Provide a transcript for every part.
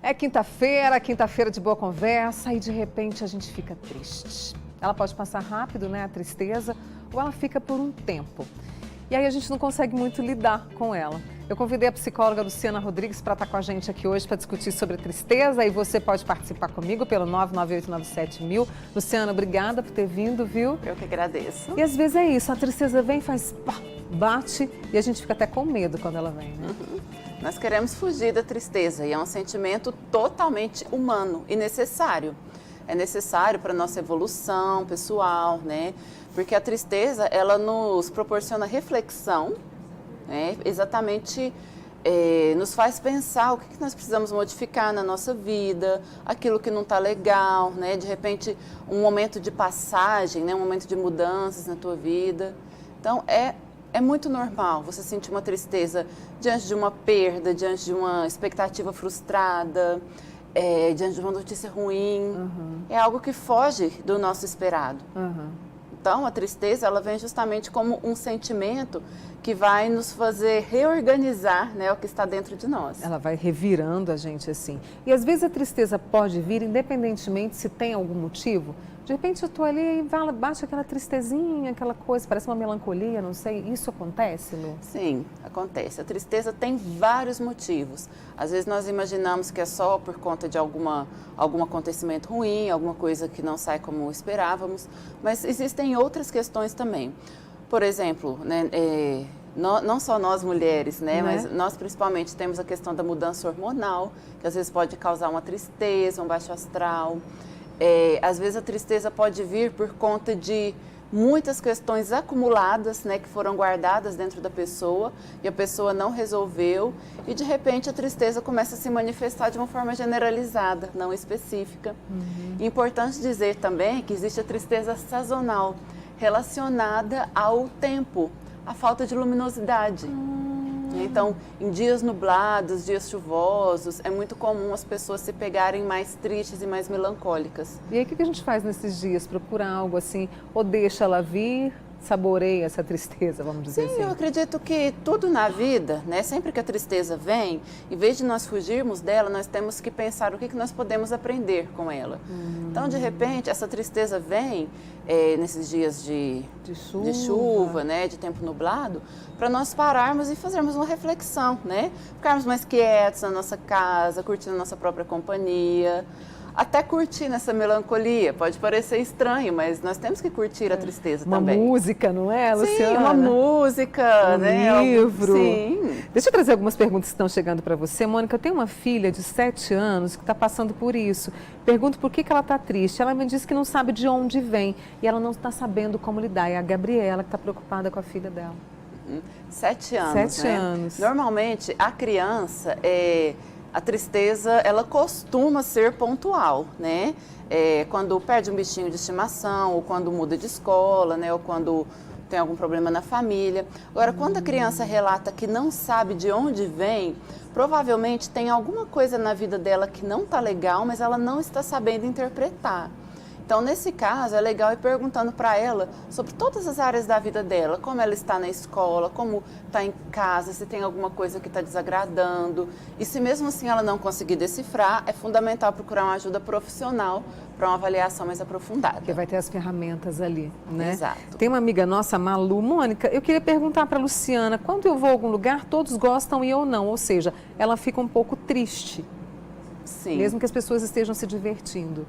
É quinta-feira de boa conversa e de repente a gente fica triste. Ela pode passar rápido, né, a tristeza, ou ela fica por um tempo. E aí a gente não consegue muito lidar com ela. Eu convidei a psicóloga Luciana Rodrigues para estar com a gente aqui hoje para discutir sobre a tristeza e você pode participar comigo pelo 99897.000. Luciana, obrigada por ter vindo, viu? Eu que agradeço. E às vezes é isso, a tristeza vem, faz pá, bate e a gente fica até com medo quando ela vem, né? Nós queremos fugir da tristeza e é um sentimento totalmente humano e necessário. É necessário para a nossa evolução pessoal, né? Porque a tristeza, ela nos proporciona reflexão, né? Exatamente nos faz pensar o que nós precisamos modificar na nossa vida, aquilo que não está legal, né? De repente, um momento de passagem, né? Um momento de mudanças na tua vida. Então, é muito normal você sentir uma tristeza diante de uma perda, diante de uma expectativa frustrada, diante de uma notícia ruim. É algo que foge do nosso esperado. Então, a tristeza, ela vem justamente como um sentimento que vai nos fazer reorganizar, né, o que está dentro de nós. Ela vai revirando a gente assim. E às vezes a tristeza pode vir independentemente se tem algum motivo. De repente eu estou ali e bate aquela tristezinha, aquela coisa, parece uma melancolia, não sei. Isso acontece, Lu? Sim, acontece. A tristeza tem vários motivos. Às vezes nós imaginamos que é só por conta de algum acontecimento ruim, alguma coisa que não sai como esperávamos, mas existem outras questões também. Por exemplo, né, não só nós mulheres, né, mas nós principalmente temos a questão da mudança hormonal, que às vezes pode causar uma tristeza, um baixo astral. Às vezes a tristeza pode vir por conta de muitas questões acumuladas, né, que foram guardadas dentro da pessoa e a pessoa não resolveu e de repente a tristeza começa a se manifestar de uma forma generalizada, não específica. Importante dizer também que existe a tristeza sazonal, relacionada ao tempo, à falta de luminosidade. Então, em dias nublados, dias chuvosos, é muito comum as pessoas se pegarem mais tristes e mais melancólicas. E aí o que a gente faz nesses dias? Procura algo assim, ou deixa ela vir, saboreia essa tristeza, vamos dizer assim? Sim, eu acredito que tudo na vida, né, sempre que a tristeza vem, em vez de nós fugirmos dela, nós temos que pensar o que nós podemos aprender com ela. Então, de repente, essa tristeza vem nesses dias de chuva, né, de tempo nublado, para nós pararmos e fazermos uma reflexão, né? Ficarmos mais quietos na nossa casa, curtindo a nossa própria companhia. Até curtir nessa melancolia, pode parecer estranho, mas nós temos que curtir a tristeza também. Uma música, não é, Luciana? Sim, uma música, né? Livro. Sim. Deixa eu trazer algumas perguntas que estão chegando para você. Mônica, eu tenho uma filha de 7 anos que está passando por isso. Pergunto por que ela está triste. Ela me disse que não sabe de onde vem e ela não está sabendo como lidar. É a Gabriela que está preocupada com a filha dela. 7 anos, 7 anos. Normalmente, a criança, a tristeza, ela costuma ser pontual, né? Quando perde um bichinho de estimação, ou quando muda de escola, né? Ou quando tem algum problema na família. Agora, quando a criança relata que não sabe de onde vem, provavelmente tem alguma coisa na vida dela que não está legal, mas ela não está sabendo interpretar. Então, nesse caso, é legal ir perguntando para ela sobre todas as áreas da vida dela, como ela está na escola, como está em casa, se tem alguma coisa que está desagradando. E se mesmo assim ela não conseguir decifrar, é fundamental procurar uma ajuda profissional para uma avaliação mais aprofundada. Porque vai ter as ferramentas ali, né? Exato. Tem uma amiga nossa, Malu. Mônica, eu queria perguntar para a Luciana, quando eu vou a algum lugar, todos gostam e eu não, ou seja, ela fica um pouco triste. Sim. Mesmo que as pessoas estejam se divertindo.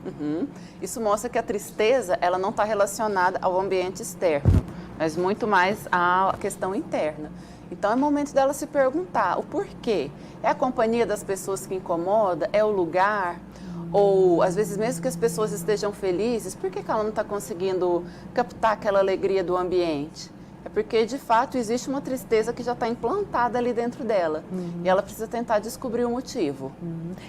Isso mostra que a tristeza, ela não está relacionada ao ambiente externo, mas muito mais à questão interna. Então é momento dela se perguntar o porquê. É a companhia das pessoas que incomoda? É o lugar? Ou às vezes mesmo que as pessoas estejam felizes, por que ela não está conseguindo captar aquela alegria do ambiente? É porque, de fato, existe uma tristeza que já está implantada ali dentro dela. E ela precisa tentar descobrir o motivo.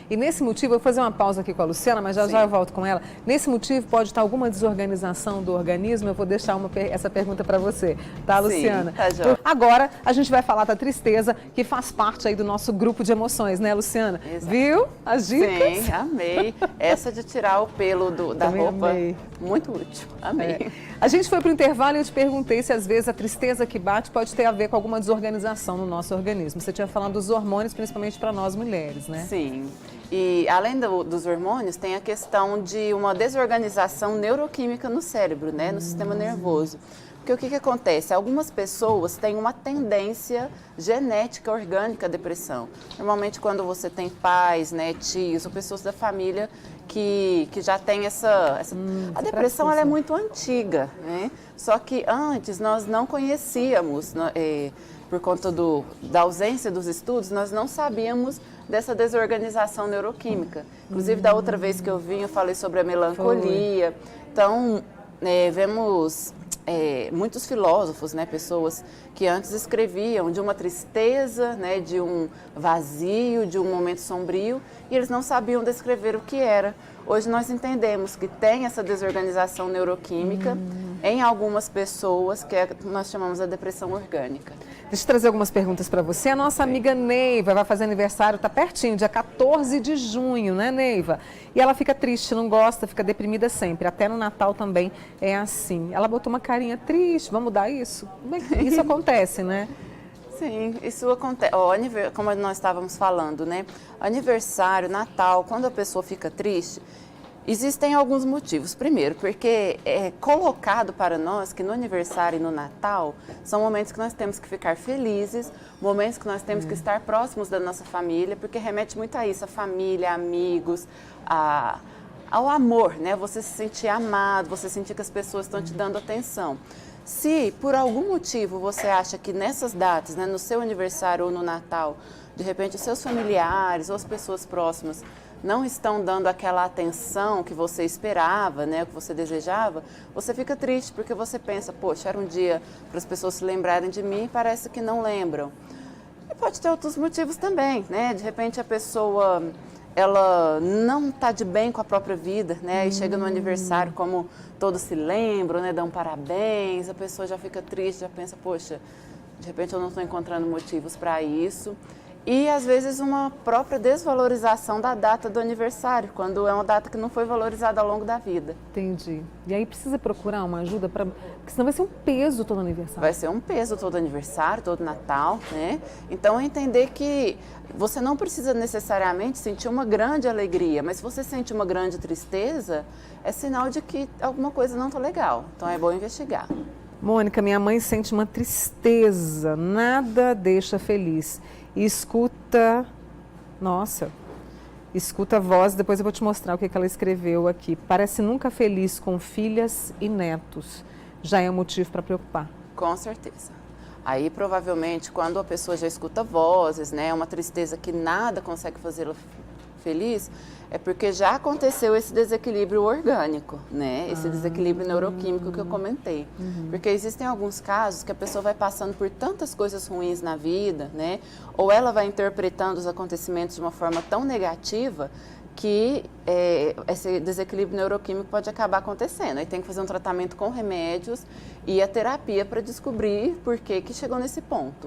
E nesse motivo, eu vou fazer uma pausa aqui com a Luciana, mas já eu volto com ela. Nesse motivo, pode estar alguma desorganização do organismo? Eu vou deixar essa pergunta para você, tá, Luciana? Sim, tá, joia. Agora, a gente vai falar da tristeza, que faz parte aí do nosso grupo de emoções, né, Luciana? Exato. Viu? As dicas? Sim, amei. Essa de tirar o pelo da Também roupa, amei. muito útil. Amei. A gente foi para o intervalo e eu te perguntei se às vezes a tristeza que bate pode ter a ver com alguma desorganização no nosso organismo. Você tinha falado dos hormônios, principalmente para nós mulheres, né? Sim. E além dos hormônios, tem a questão de uma desorganização neuroquímica no cérebro, né, no sistema nervoso. Porque o que acontece? Algumas pessoas têm uma tendência genética orgânica à depressão. Normalmente quando você tem pais, né, tios ou pessoas da família que já tem essa... A depressão ela é muito antiga, né? Só que antes nós não conhecíamos, por conta da ausência dos estudos, nós não sabíamos dessa desorganização neuroquímica. Inclusive, da outra vez que eu vim, eu falei sobre a melancolia. Então, vemos muitos filósofos, né, pessoas que antes escreviam de uma tristeza, né, de um vazio, de um momento sombrio, e eles não sabiam descrever o que era. Hoje nós entendemos que tem essa desorganização neuroquímica em algumas pessoas, que nós chamamos de depressão orgânica. Deixa eu trazer algumas perguntas para você. A nossa amiga Neiva vai fazer aniversário, está pertinho, dia 14 de junho, né, Neiva? E ela fica triste, não gosta, fica deprimida sempre. Até no Natal também é assim. Ela botou uma carinha triste, vamos mudar isso? Isso acontece, né? Sim, isso acontece. Como nós estávamos falando, né? Aniversário, Natal, quando a pessoa fica triste, existem alguns motivos. Primeiro, porque é colocado para nós que no aniversário e no Natal são momentos que nós temos que ficar felizes, momentos que nós temos que estar próximos da nossa família, porque remete muito a isso, a família, amigos, ao amor, né? Você se sentir amado, você sentir que as pessoas estão te dando atenção. Se por algum motivo você acha que nessas datas, né, no seu aniversário ou no Natal, de repente os seus familiares ou as pessoas próximas não estão dando aquela atenção que você esperava, né, que você desejava, você fica triste porque você pensa, poxa, era um dia para as pessoas se lembrarem de mim e parece que não lembram. E pode ter outros motivos também, né? De repente a pessoa ela não está de bem com a própria vida, né? E chega no aniversário, como todos se lembram, né? Dão parabéns, a pessoa já fica triste, já pensa, poxa, de repente eu não estou encontrando motivos para isso. E, às vezes, uma própria desvalorização da data do aniversário, quando é uma data que não foi valorizada ao longo da vida. Entendi. E aí precisa procurar uma ajuda, porque senão vai ser um peso todo aniversário. Vai ser um peso todo aniversário, todo Natal, né? Então, entender que você não precisa necessariamente sentir uma grande alegria, mas se você sente uma grande tristeza, é sinal de que alguma coisa não está legal. Então, é bom investigar. Mônica, minha mãe sente uma tristeza, nada deixa feliz. E escuta a voz, depois eu vou te mostrar o que ela escreveu aqui. Parece nunca feliz com filhas e netos. Já é um motivo para preocupar. Com certeza. Aí, provavelmente, quando a pessoa já escuta vozes, né, uma tristeza que nada consegue fazê-la feliz, é porque já aconteceu esse desequilíbrio orgânico, né? Esse desequilíbrio neuroquímico que eu comentei. Porque existem alguns casos que a pessoa vai passando por tantas coisas ruins na vida, né? Ou ela vai interpretando os acontecimentos de uma forma tão negativa que esse desequilíbrio neuroquímico pode acabar acontecendo. Aí tem que fazer um tratamento com remédios e a terapia para descobrir por que chegou nesse ponto.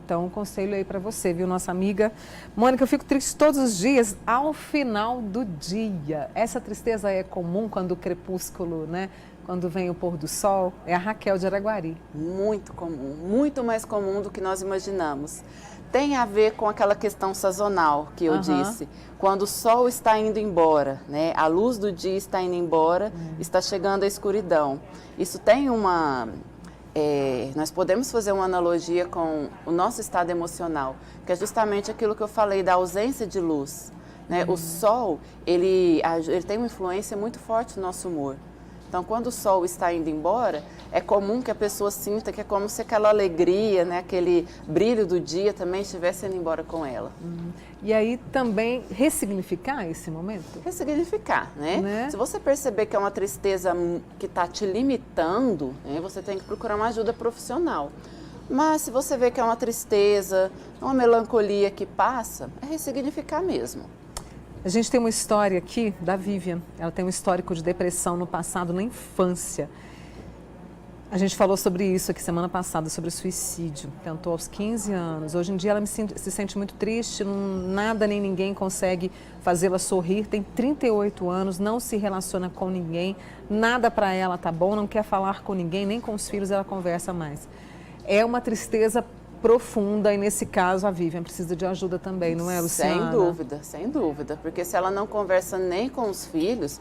Então, um conselho aí para você, viu, nossa amiga. Mônica, eu fico triste todos os dias ao final do dia. Essa tristeza é comum quando o crepúsculo, né? Quando vem o pôr do sol? É a Raquel de Araguari. Muito comum, muito mais comum do que nós imaginamos. Tem a ver com aquela questão sazonal que eu disse. Quando o sol está indo embora, né? A luz do dia está indo embora, está chegando a escuridão. Isso tem nós podemos fazer uma analogia com o nosso estado emocional, que é justamente aquilo que eu falei da ausência de luz, né? O sol, ele tem uma influência muito forte no nosso humor. Então, quando o sol está indo embora, é comum que a pessoa sinta que é como se aquela alegria, né, aquele brilho do dia também estivesse indo embora com ela. E aí também ressignificar esse momento? Ressignificar, né? Se você perceber que é uma tristeza que está te limitando, né, você tem que procurar uma ajuda profissional. Mas se você vê que é uma tristeza, uma melancolia que passa, é ressignificar mesmo. A gente tem uma história aqui da Vivian. Ela tem um histórico de depressão no passado, na infância. A gente falou sobre isso aqui semana passada, sobre suicídio. Tentou aos 15 anos. Hoje em dia ela se sente muito triste, nada nem ninguém consegue fazê-la sorrir. Tem 38 anos, não se relaciona com ninguém, nada para ela tá bom, não quer falar com ninguém, nem com os filhos ela conversa mais. É uma tristeza profunda e nesse caso a Vivian precisa de ajuda também, não é, Luciana? Sem dúvida, porque se ela não conversa nem com os filhos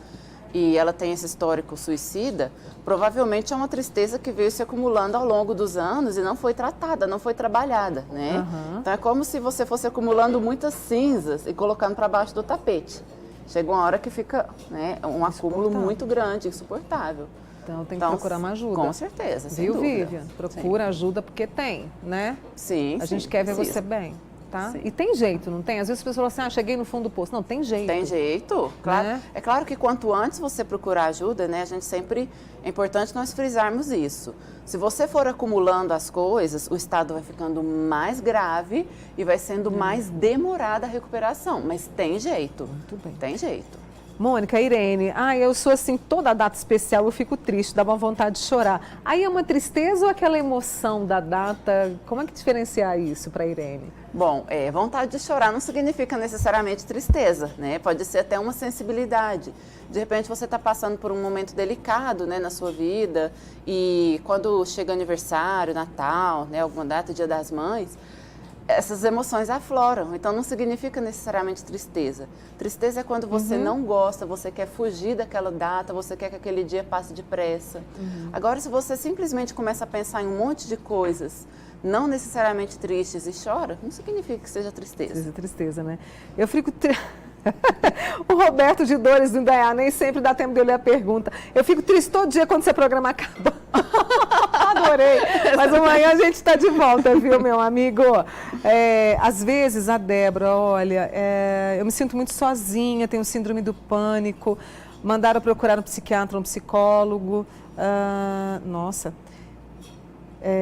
e ela tem esse histórico suicida, provavelmente é uma tristeza que veio se acumulando ao longo dos anos e não foi tratada, não foi trabalhada, né? Então é como se você fosse acumulando muitas cinzas e colocando para baixo do tapete. Chega uma hora que fica, né, um acúmulo muito grande, insuportável. Então tem que procurar uma ajuda. Com certeza, sem Viu, dúvida. Vivian? Procura ajuda porque tem, né? Sim, A gente quer ver você bem, tá? Sim. E tem jeito, não tem? Às vezes as pessoas falam assim, cheguei no fundo do poço. Não, tem jeito. Tem jeito, claro. Né? É claro que quanto antes você procurar ajuda, né, a gente sempre, é importante nós frisarmos isso. Se você for acumulando as coisas, o estado vai ficando mais grave e vai sendo mais demorada a recuperação. Mas tem jeito. Muito bem. Tem jeito. Mônica, Irene, eu sou assim, toda data especial eu fico triste, dá uma vontade de chorar. Aí é uma tristeza ou aquela emoção da data? Como é que diferenciar isso para Irene? Bom, vontade de chorar não significa necessariamente tristeza, né? Pode ser até uma sensibilidade. De repente você está passando por um momento delicado, né, na sua vida e quando chega aniversário, Natal, né, alguma data, Dia das Mães, essas emoções afloram, então não significa necessariamente tristeza. Tristeza é quando você não gosta, você quer fugir daquela data, você quer que aquele dia passe depressa. Agora, se você simplesmente começa a pensar em um monte de coisas, não necessariamente tristes e chora, não significa que seja tristeza. Tristeza, né? Eu fico... O Roberto de Dores do Indaiá, nem sempre dá tempo de eu ler a pergunta. Eu fico triste todo dia quando seu programa acaba. Adorei. Mas amanhã a gente está de volta, viu, meu amigo? Às vezes, a Débora, olha, eu me sinto muito sozinha, tenho síndrome do pânico. Mandaram procurar um psiquiatra, um psicólogo. Nossa.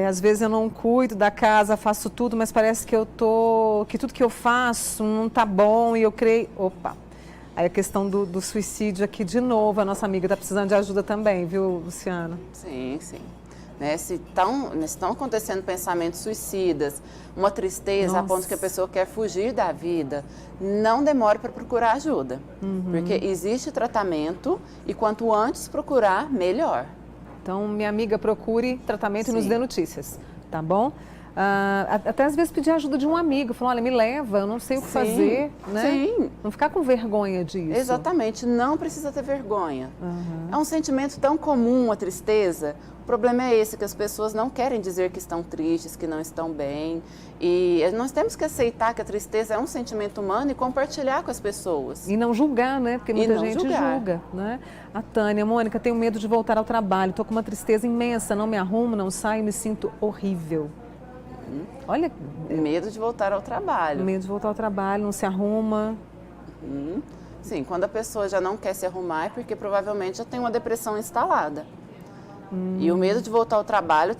Às vezes eu não cuido da casa, faço tudo, mas parece que que tudo que eu faço não está bom e eu creio... Opa! Aí a questão do suicídio aqui de novo, a nossa amiga está precisando de ajuda também, viu, Luciana? Sim, sim. Né, se estão acontecendo pensamentos suicidas, uma tristeza a ponto que a pessoa quer fugir da vida, não demore para procurar ajuda. Porque existe tratamento e quanto antes procurar, melhor. Então, minha amiga, procure tratamento e nos dê notícias, tá bom? Até às vezes pedir ajuda de um amigo, falar, olha, me leva, eu não sei o que fazer, né? Sim. Não ficar com vergonha disso. Exatamente, não precisa ter vergonha. É um sentimento tão comum, a tristeza. O problema é esse, que as pessoas não querem dizer que estão tristes, que não estão bem. E nós temos que aceitar que a tristeza é um sentimento humano e compartilhar com as pessoas. E não julgar, né? Porque muita gente julga, né? A Tânia, Mônica, tenho medo de voltar ao trabalho, estou com uma tristeza imensa, não me arrumo, não saio, me sinto horrível. Olha... Medo de voltar ao trabalho. Medo de voltar ao trabalho, não se arruma. Sim, quando a pessoa já não quer se arrumar é porque provavelmente já tem uma depressão instalada. E o medo de voltar ao trabalho,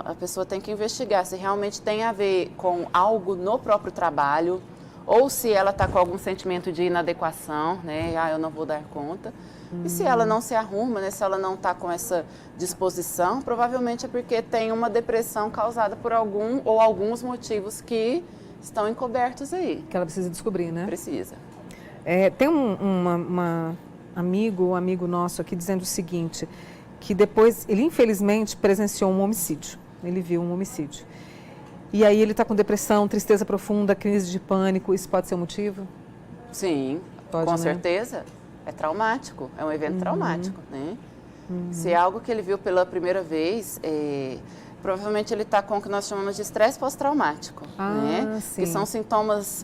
a pessoa tem que investigar se realmente tem a ver com algo no próprio trabalho ou se ela está com algum sentimento de inadequação, né? Eu não vou dar conta. E se ela não se arruma, né? Se ela não está com essa disposição, provavelmente é porque tem uma depressão causada por algum ou alguns motivos que estão encobertos aí. Que ela precisa descobrir, né? Precisa. Tem um amigo nosso aqui dizendo o seguinte, que depois, ele infelizmente presenciou um homicídio, ele viu um homicídio. E aí ele está com depressão, tristeza profunda, crise de pânico, isso pode ser um motivo? Sim, pode, com né? certeza. É traumático, é um evento traumático, né? Se é algo que ele viu pela primeira vez, provavelmente ele está com o que nós chamamos de estresse pós-traumático, né? Sim. Que são sintomas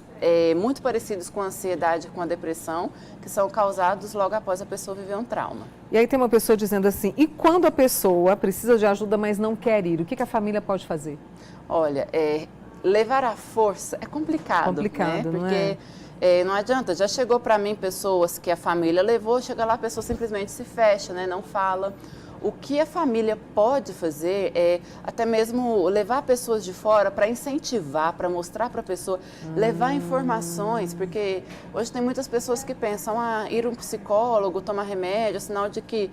muito parecidos com a ansiedade, com a depressão, que são causados logo após a pessoa viver um trauma. E aí tem uma pessoa dizendo assim, e quando a pessoa precisa de ajuda, mas não quer ir, o que a família pode fazer? Olha, levar à força é complicado, complicado, né? Não Porque não adianta, já chegou para mim pessoas que a família levou, chega lá a pessoa simplesmente se fecha, né? Não fala. O que a família pode fazer é até mesmo levar pessoas de fora para incentivar, para mostrar para a pessoa, levar informações, porque hoje tem muitas pessoas que pensam, ir a um psicólogo, tomar remédio, é sinal de que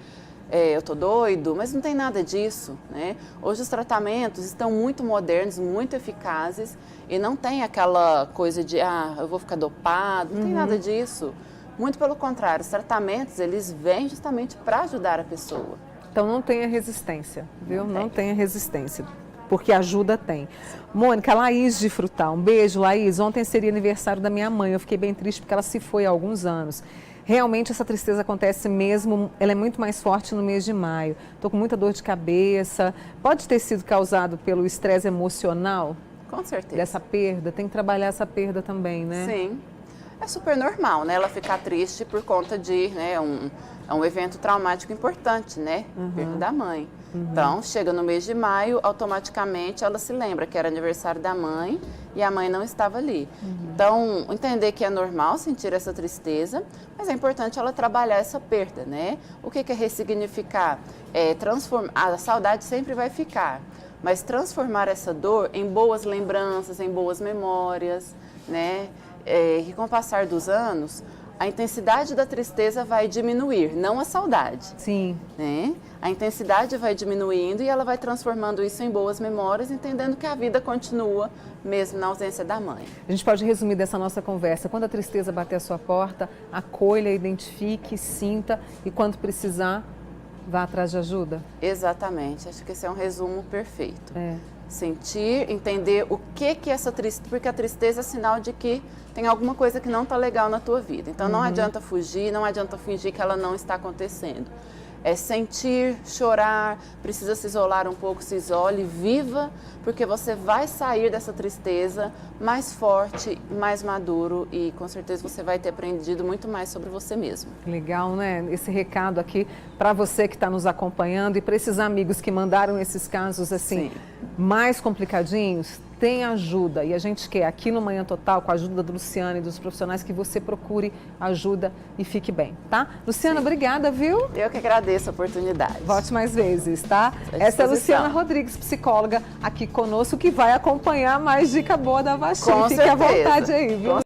eu tô doido, mas não tem nada disso, né? Hoje os tratamentos estão muito modernos, muito eficazes e não tem aquela coisa de, eu vou ficar dopado, não tem nada disso. Muito pelo contrário, os tratamentos, eles vêm justamente para ajudar a pessoa. Então não tenha resistência, viu? Não tenha resistência. porque ajuda tem. Mônica, Laís de Frutal, um beijo, Laís. Ontem seria aniversário da minha mãe, eu fiquei bem triste porque ela se foi há alguns anos. Realmente essa tristeza acontece mesmo, ela é muito mais forte no mês de maio. Estou com muita dor de cabeça. Pode ter sido causado pelo estresse emocional? Com certeza. Dessa perda? Tem que trabalhar essa perda também, né? Sim. É super normal, né? Ela ficar triste por conta de, né, um evento traumático importante, né? Perda da mãe. Então, chega no mês de maio, automaticamente ela se lembra que era aniversário da mãe e a mãe não estava ali. Então, entender que é normal sentir essa tristeza, mas é importante ela trabalhar essa perda, né? O que é ressignificar? Transformar. A saudade sempre vai ficar, mas transformar essa dor em boas lembranças, em boas memórias, né? E com o passar dos anos, a intensidade da tristeza vai diminuir, não a saudade. Sim. Né? A intensidade vai diminuindo e ela vai transformando isso em boas memórias, entendendo que a vida continua mesmo na ausência da mãe. A gente pode resumir dessa nossa conversa. Quando a tristeza bater a sua porta, acolha, identifique, sinta e quando precisar, vá atrás de ajuda? Exatamente. Acho que esse é um resumo perfeito. Sentir, entender o que é essa tristeza, porque a tristeza é sinal de que tem alguma coisa que não está legal na tua vida. Então não adianta fugir, não adianta fingir que ela não está acontecendo. É sentir, chorar, precisa se isolar um pouco, se isole, viva, porque você vai sair dessa tristeza mais forte, mais maduro e com certeza você vai ter aprendido muito mais sobre você mesmo. Legal, né? Esse recado aqui para você que está nos acompanhando e para esses amigos que mandaram esses casos assim mais complicadinhos, tem ajuda e a gente quer aqui no Manhã Total, com a ajuda do Luciano e dos profissionais, que você procure ajuda e fique bem, tá? Luciana, obrigada, viu? Eu que agradeço a oportunidade. Volte mais vezes, tá? Essa é a Luciana Rodrigues, psicóloga, aqui conosco, que vai acompanhar mais dica boa da Vachim. Fique à vontade aí, viu?